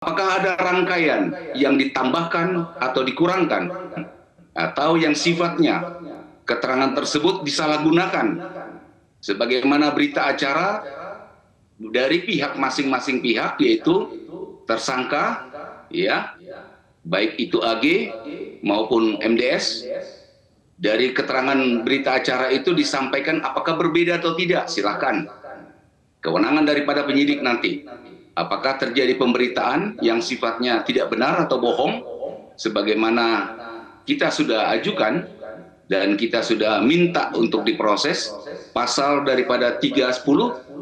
Apakah ada rangkaian yang ditambahkan atau dikurangkan, atau yang sifatnya keterangan tersebut disalahgunakan, sebagaimana berita acara dari pihak masing-masing pihak, yaitu tersangka, ya, baik itu AG maupun MDS. Dari keterangan berita acara itu disampaikan apakah berbeda atau tidak, silakan. Kewenangan daripada penyidik nanti. Apakah terjadi pemberitaan yang sifatnya tidak benar atau bohong, sebagaimana kita sudah ajukan dan kita sudah minta untuk diproses pasal daripada 310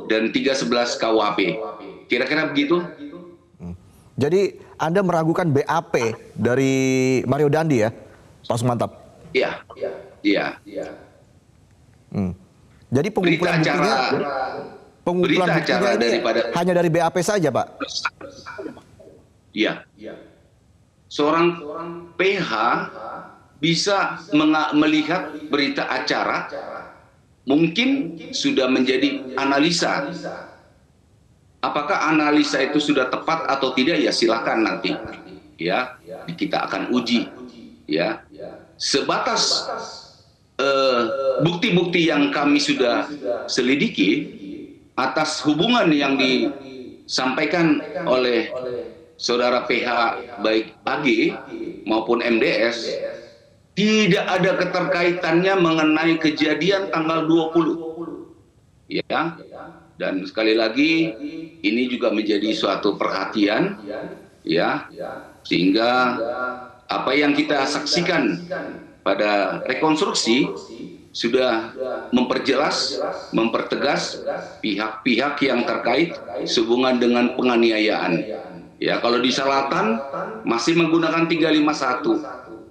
dan 311 KUHP. Kira-kira begitu? Jadi Anda meragukan BAP dari Mario Dandi ya, Pak Sumantap? Iya, iya. Jadi pengumpulan buktinya ini daripada hanya dari BAP saja, Pak? Iya. Seorang PH bisa melihat berita acara, mungkin sudah menjadi analisa. Apakah analisa itu sudah tepat atau tidak, ya silakan nanti. Ya, kita akan uji. Ya, sebatas bukti-bukti yang kami sudah selidiki atas hubungan yang disampaikan oleh saudara PH, baik AG maupun MDS, tidak ada keterkaitannya mengenai kejadian tanggal 20. Ya, dan sekali lagi ini juga menjadi suatu perhatian, ya, sehingga apa yang kita saksikan pada rekonstruksi sudah memperjelas, mempertegas pihak-pihak yang terkait sehubungan dengan penganiayaan. Ya, kalau di Selatan masih menggunakan 351.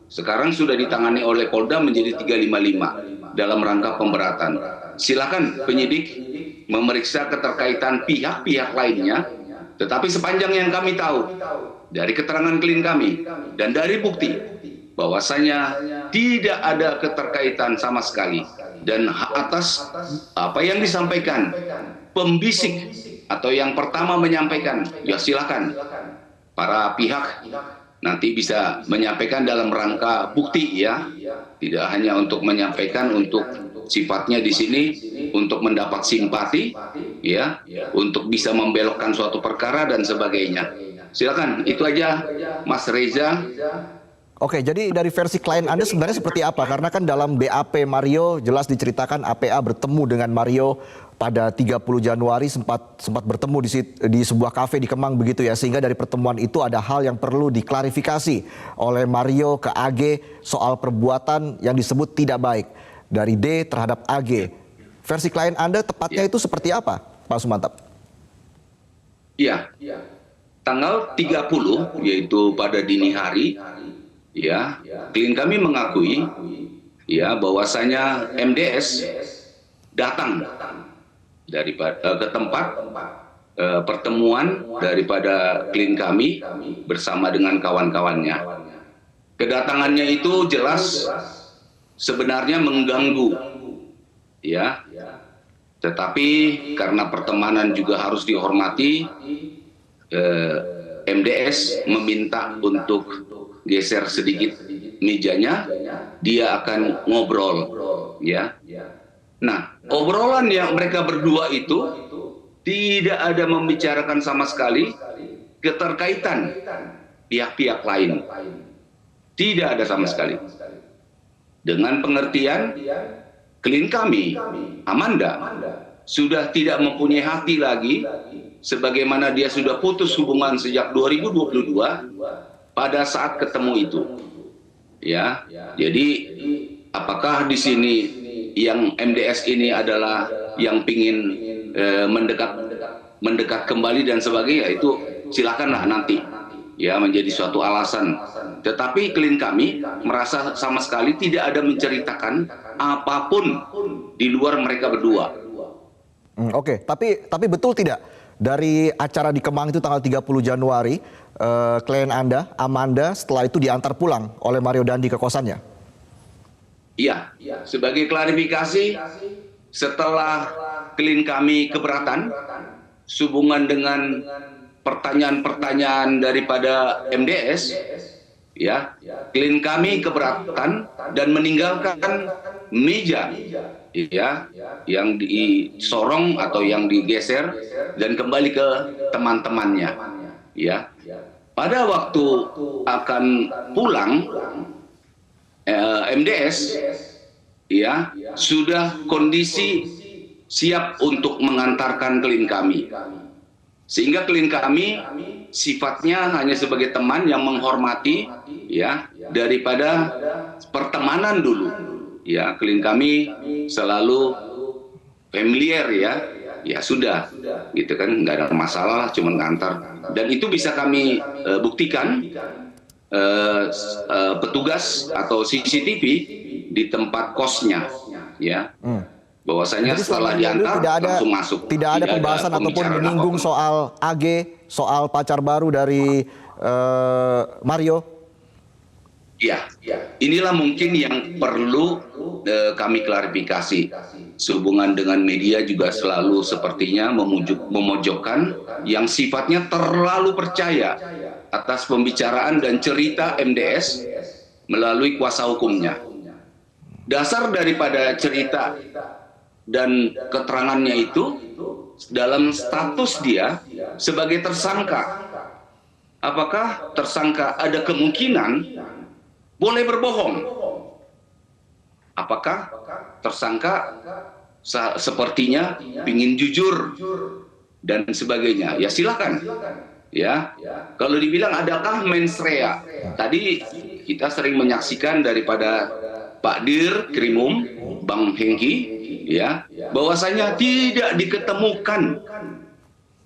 Sekarang sudah ditangani oleh Polda menjadi 355 dalam rangka pemberatan. Silakan penyidik memeriksa keterkaitan pihak-pihak lainnya, tetapi sepanjang yang kami tahu dari keterangan klien kami dan dari bukti bahwasanya tidak ada keterkaitan sama sekali, dan atas apa yang disampaikan pembisik atau yang pertama menyampaikan, ya silakan para pihak nanti bisa menyampaikan dalam rangka bukti, ya, tidak hanya untuk menyampaikan untuk sifatnya di sini untuk mendapat simpati, ya, untuk bisa membelokkan suatu perkara dan sebagainya. Silakan, itu aja Mas Reza. Oke, jadi dari versi klien Anda sebenarnya seperti apa? Karena kan dalam BAP Mario jelas diceritakan APA bertemu dengan Mario pada 30 Januari sempat bertemu di sebuah kafe di Kemang begitu ya, sehingga dari pertemuan itu ada hal yang perlu diklarifikasi oleh Mario ke AG soal perbuatan yang disebut tidak baik dari D terhadap AG. Versi klien Anda tepatnya itu seperti apa, Pak Sumantap? Iya, tanggal 30 yaitu pada dini hari, ya, klien kami mengakui, ya, bahwasanya MDS datang ke tempat pertemuan daripada klien kami bersama dengan kawan-kawannya. Kedatangannya itu jelas sebenarnya mengganggu, ya, tetapi karena pertemanan juga harus dihormati, MDS meminta untuk geser sedikit mejanya, dia akan ngobrol, ya. Nah, obrolan yang mereka berdua itu tidak ada membicarakan sama sekali keterkaitan pihak-pihak lain. Tidak ada sama sekali. Dengan pengertian klien kami, Amanda, sudah tidak mempunyai hati lagi, sebagaimana dia sudah putus hubungan sejak 2022 pada saat ketemu itu. Ya, jadi apakah di sini yang MDS ini adalah yang pingin mendekat kembali dan sebagainya, itu silakanlah nanti, ya, menjadi suatu alasan. Tetapi klien kami merasa sama sekali tidak ada menceritakan apapun di luar mereka berdua. Oke, tapi betul tidak dari acara di Kemang itu tanggal 30 Januari klien Anda, Amanda, setelah itu diantar pulang oleh Mario Dandi ke kosannya? Iya, sebagai klarifikasi, setelah klien kami keberatan sehubungan dengan pertanyaan-pertanyaan daripada MDS, ya, klien kami keberatan dan meninggalkan meja, ya, yang disorong atau yang digeser dan kembali ke teman-temannya, ya. Pada waktu akan pulang, MDS, ya, sudah kondisi siap untuk mengantarkan klien kami. Sehingga klien kami sifatnya hanya sebagai teman yang menghormati, ya, daripada pertemanan dulu. Ya, klien kami selalu familiar, ya sudah, gitu kan, nggak ada masalah, cuma ngantar. Dan itu bisa kami buktikan petugas atau CCTV di tempat kosnya, ya. Bahwasanya Jadi setelah selama ini diantar langsung masuk. tidak ada pembahasan ataupun pembicaraan menyinggung apapun. soal AG, soal pacar baru dari Mario. Ya, inilah mungkin yang perlu kami klarifikasi. Sehubungan dengan media juga selalu sepertinya memojokkan yang sifatnya terlalu percaya atas pembicaraan dan cerita MDS melalui kuasa hukumnya. Dasar daripada cerita dan keterangannya itu dalam status dia sebagai tersangka. Apakah tersangka ada kemungkinan boleh berbohong? Apakah tersangka sepertinya ingin jujur dan sebagainya? Ya silakan. Ya, kalau dibilang adakah mens rea? Tadi kita sering menyaksikan daripada Pak Dir Krimum, Bang Hengki, ya, bahwasanya tidak diketemukan,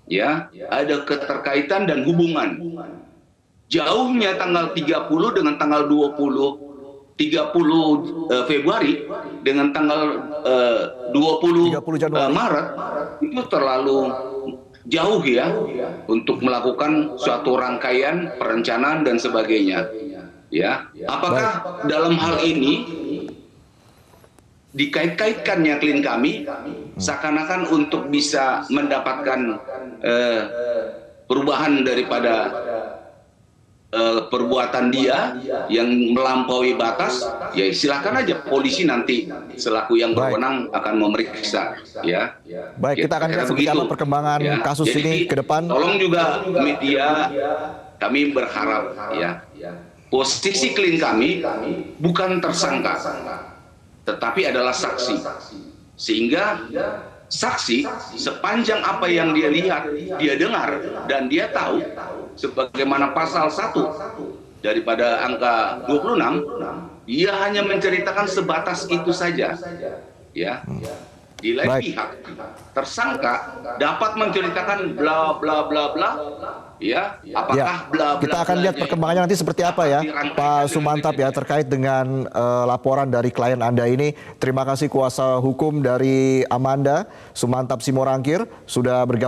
ya, ada keterkaitan dan hubungan. Jauhnya tanggal 30 dengan tanggal 30 Februari dengan tanggal 20 Januari. Maret itu terlalu jauh, ya, untuk melakukan suatu rangkaian perencanaan dan sebagainya, ya. Apakah dalam hal ini dikait-kaitkannya klien kami seakan-akan untuk bisa mendapatkan perubahan daripada perbuatan dia yang melampaui batas? Ya silakan aja polisi nanti selaku yang berwenang akan memeriksa, ya. Baik, kita akan lihat seperti apa perkembangan kasus ini ke depan. Tolong juga media, kami berharap, ya, posisi klien kami bukan tersangka, tetapi adalah saksi. Sehingga saksi sepanjang apa yang dia lihat, dia dengar, dan dia tahu, sebagaimana pasal 1 daripada angka 26, dia hanya menceritakan sebatas itu saja, ya. Di lain pihak, tersangka dapat menceritakan bla bla bla bla, ya. Apakah bla bla? Kita akan lihat perkembangannya nanti seperti apa, ya, Pak Sumantap, ya, terkait dengan laporan dari klien Anda ini. Terima kasih kuasa hukum dari Amanda, Sumantap Simorangkir, sudah bergabung